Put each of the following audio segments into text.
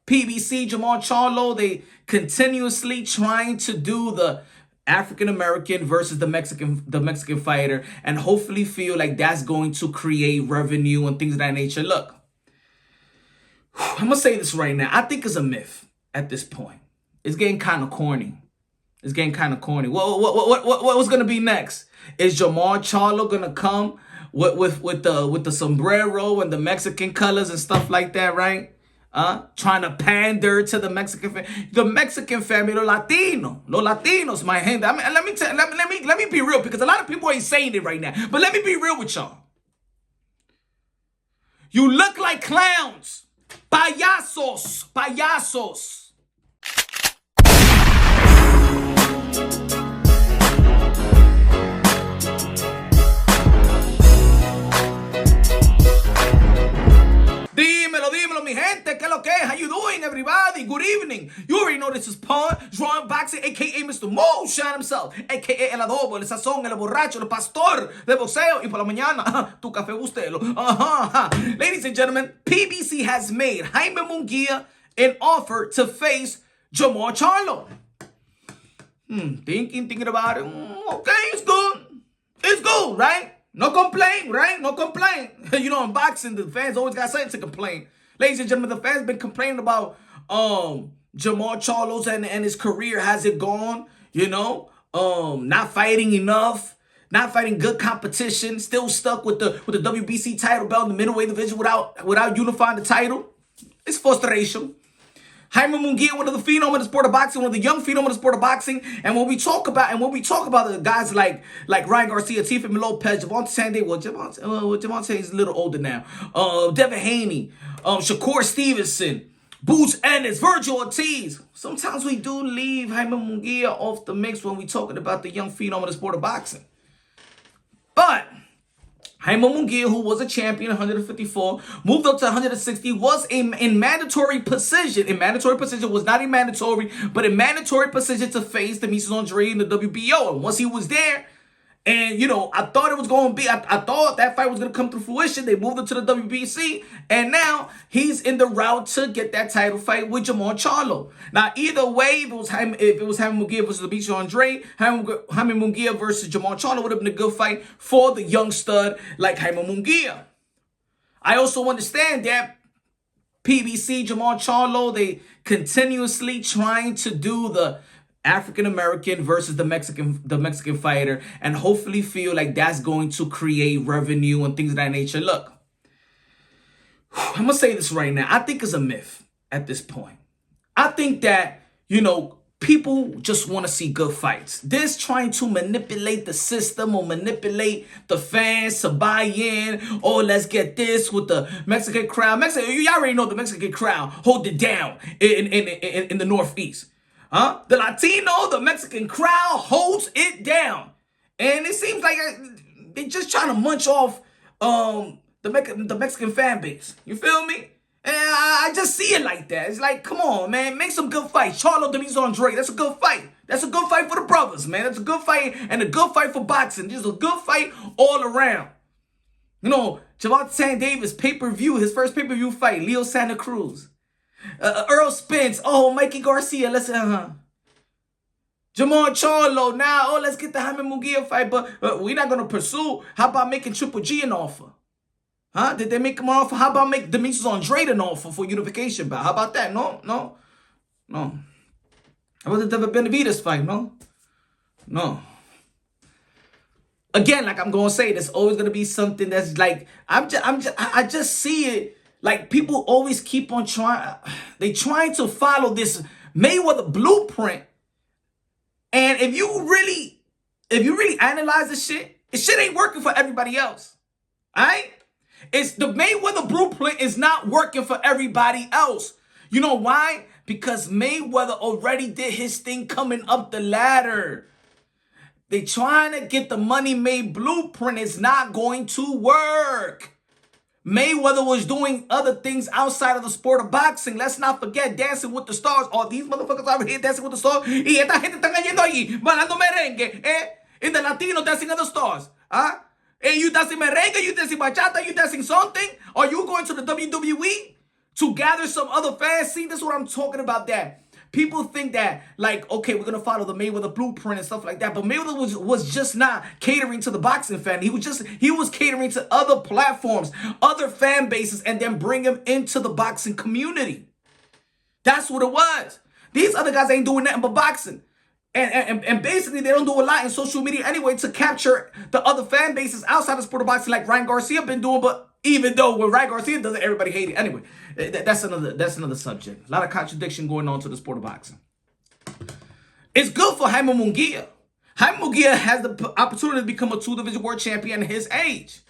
PBC, Jermall Charlo, they continuously trying to do the African American versus the Mexican fighter, and hopefully feel like that's going to create revenue and things of that nature. Look, I'm gonna say this right now. I think it's a myth at this point. It's getting kind of corny. It's getting kind of corny. What's gonna be next? Is Jermall Charlo gonna come with the sombrero and the Mexican colors and stuff like that, right? Trying to pander to the Mexican family, los Latinos, my hand. I mean, let me be real, because a lot of people ain't saying it right now. But let me be real with y'all. You look like clowns, payasos. Dímelo, mi gente, ¿qué lo que? How you doing, everybody? Good evening. You already know this is Pawn, Drawing Boxing, a.k.a. Mr. Motion himself, a.k.a. El Adobo, el Sazón, el Borracho, el Pastor de Boxeo, y por la mañana, tu café bustelo. Ladies and gentlemen, PBC has made Jaime Munguia an offer to face Jermall Charlo. Thinking about it. Okay, it's good. It's good, right? No complaint, right? No complaint. You know, in boxing, the fans always got something to complain. Ladies and gentlemen, the fans been complaining about Jermall Charlo's and his career. Has it gone? You know, not fighting enough, not fighting good competition, still stuck with the WBC title belt in the middleweight division without unifying the title. It's frustration. Jaime Munguia, one of the phenom of the sport of boxing, one of the young phenom of the sport of boxing. And when we talk about the guys like Ryan Garcia, Teofimo Lopez, Javante Sande, Javante is a little older now. Devin Haney, Shakur Stevenson, Boots Ennis, Virgil Ortiz. Sometimes we do leave Jaime Munguia off the mix when we talking about the young phenom of the sport of boxing. But Jaime Munguia, who was a champion, 154, moved up to 160, was in mandatory position. In mandatory position, was not a mandatory, but a mandatory position to face Demetrius Andre in the WBO. And once he was there, and, you know, I thought it was going to be, I thought that fight was going to come to fruition. They moved him to the WBC, and now he's in the route to get that title fight with Jermall Charlo. Now, either way, if it was Jaime Munguia versus Demetrius Andre, Jaime Munguia versus Jermall Charlo would have been a good fight for the young stud like Jaime Munguia. I also understand that PBC, Jermall Charlo, they continuously trying to do the African American versus the Mexican fighter, and hopefully feel like that's going to create revenue and things of that nature. Look, I'm gonna say this right now. I think it's a myth at this point. I think that, you know, people just want to see good fights. This trying to manipulate the system or manipulate the fans to buy in. Oh, let's get this with the Mexican crowd. You already know the Mexican crowd hold it down in the Northeast. The Latino, the Mexican crowd holds it down. And it seems like they're just trying to munch off the Mexican fan base. You feel me? And I just see it like that. It's like, come on, man, make some good fights. Charlo Demetrius Andre, that's a good fight. That's a good fight for the brothers, man. That's a good fight and a good fight for boxing. Just a good fight all around. You know, Javante Sande, pay-per-view, his first pay-per-view fight, Leo Santa Cruz. Earl Spence, Mikey Garcia, let's Jermall Charlo, now, let's get the Jaime Munguia fight, but we're not going to pursue. How about making Triple G an offer? Did they make him an offer? How about make Demetrius Andre an offer for unification bout? How about that? No. How about the David Benavidez fight? No. Again, like I'm going to say, there's always going to be something that's like, I just see it. Like, people always keep on trying to follow this Mayweather blueprint. And if you really analyze this shit ain't working for everybody else. All right? It's the Mayweather blueprint is not working for everybody else. You know why? Because Mayweather already did his thing coming up the ladder. They trying to get the money made blueprint. It's not going to work. Mayweather was doing other things outside of the sport of boxing. Let's not forget Dancing with the Stars. All these motherfuckers over here Dancing with the Stars. Y esta gente están yendo allí, bailando merengue, in the Latino Dancing of the Stars. And you dancing merengue, you dancing bachata, you dancing something? Are you going to the WWE to gather some other fans. See, this is what I'm talking about. That people think that, like, okay, we're gonna follow the Mayweather blueprint and stuff like that. But Mayweather was just not catering to the boxing fan. He was catering to other platforms, other fan bases, and then bring him into the boxing community. That's what it was. These other guys ain't doing nothing but boxing. And basically, they don't do a lot in social media anyway to capture the other fan bases outside the sport of boxing, like Ryan Garcia been doing. But even though when Ryan Garcia does it, everybody hate it. Anyway, that's another subject. A lot of contradiction going on to the sport of boxing. It's good for Jaime Munguia. Jaime Munguia has the opportunity to become a 2-division world champion at his age.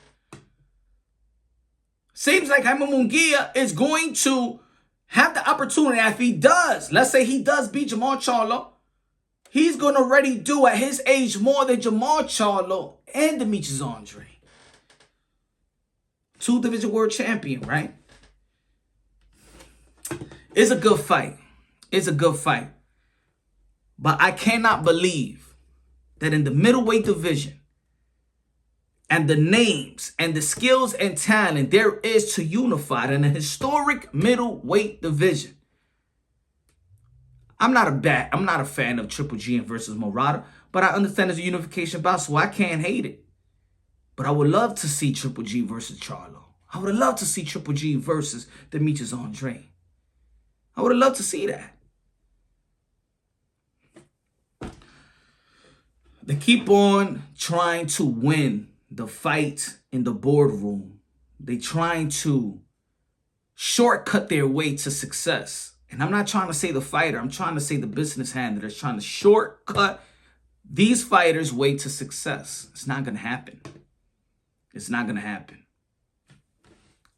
Seems like Jaime Munguia is going to have the opportunity. If he does, let's say he does beat Jermall Charlo, he's going to already do at his age more than Jermall Charlo and Demetrius Andre. 2-division world champion, right? It's a good fight. It's a good fight. But I cannot believe that in the middleweight division and the names and the skills and talent there is to unify in a historic middleweight division. I'm not a fan of Triple G versus Murata, but I understand there's a unification bout, so I can't hate it. But I would love to see Triple G versus Charlo. I would have loved to see Triple G versus Demetrius Andre. I would have loved to see that. They keep on trying to win the fight in the boardroom. They trying to shortcut their way to success. And I'm not trying to say the fighter. I'm trying to say the business hand that's trying to shortcut these fighters' way to success. It's not going to happen. It's not going to happen.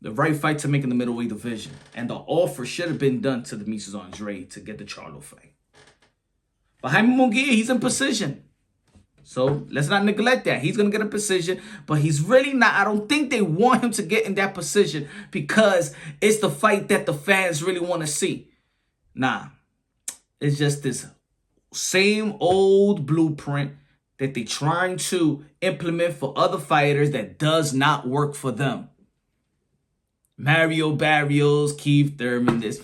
The right fight to make in the middleweight division. And the offer should have been done to Demetrius Andre to get the Charlo fight. But Jaime Munguia, he's in position. So let's not neglect that. He's going to get a position, but he's really not. I don't think they want him to get in that position because it's the fight that the fans really want to see. Nah, it's just this same old blueprint that they're trying to implement for other fighters that does not work for them. Mario Barrios, Keith Thurman, this.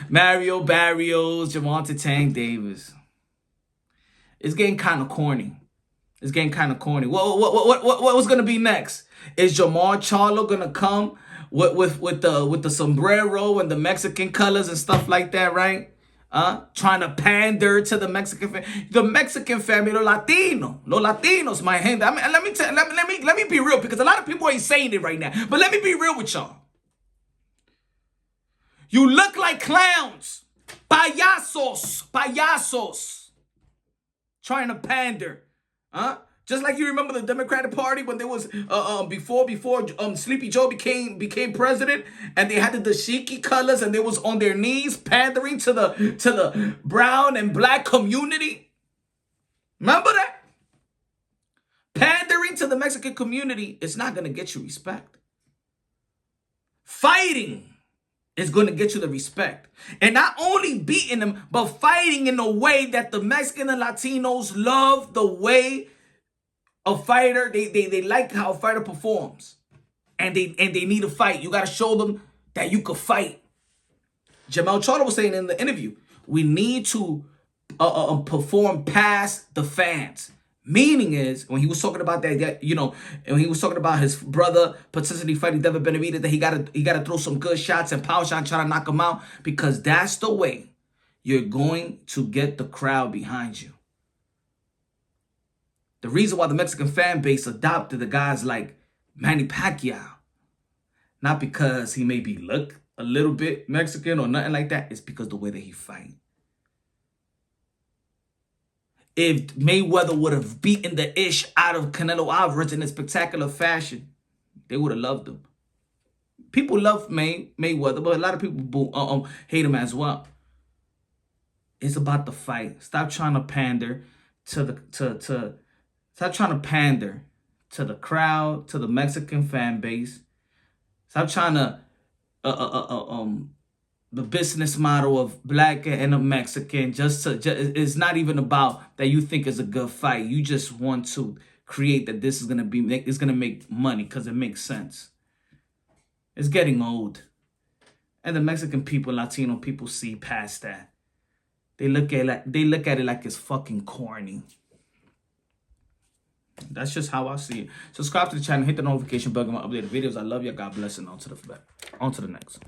Mario Barrios, Gervonta Tank Davis. It's getting kind of corny. It's getting kind of corny. What's going to be next? Is Jermall Charlo going to come with the sombrero and the Mexican colors and stuff like that, right? Trying to pander to the Mexican family. The Mexican family, los Latinos, my hand. I mean, let me be real, because a lot of people ain't saying it right now. But let me be real with y'all. You look like clowns, payasos, trying to pander, Just like you remember the Democratic Party when there was before Sleepy Joe became president, and they had the dashiki colors and they was on their knees pandering to the brown and black community. Remember that? Pandering to the Mexican community is not gonna get you respect. Fighting is going to get you the respect. And not only beating them, but fighting in a way that the Mexican and Latinos love the way a fighter, they like how a fighter performs. And they need to fight. You got to show them that you could fight. Jermall Charlo was saying in the interview, we need to perform past the fans. Meaning is, when he was talking about that, you know, and when he was talking about his brother potentially fighting Devin Benavidez, that he gotta throw some good shots and power shots, try to knock him out, because that's the way you're going to get the crowd behind you. The reason why the Mexican fan base adopted the guys like Manny Pacquiao, not because he maybe look a little bit Mexican or nothing like that, it's because the way that he fight. If Mayweather would have beaten the ish out of Canelo Alvarez in a spectacular fashion, they would have loved him. People love Mayweather, but a lot of people hate him as well. It's about the fight. Stop trying to pander stop trying to pander to the crowd, to the Mexican fan base. Stop trying to the business model of black and a Mexican. It's not even about that you think it's a good fight. You just want to create that this is gonna make money because it makes sense. It's getting old. And the Mexican people, Latino people see past that. They look at it like it's fucking corny. That's just how I see it. Subscribe to the channel, hit the notification bell, get my updated videos. I love you. God bless, and on to the next.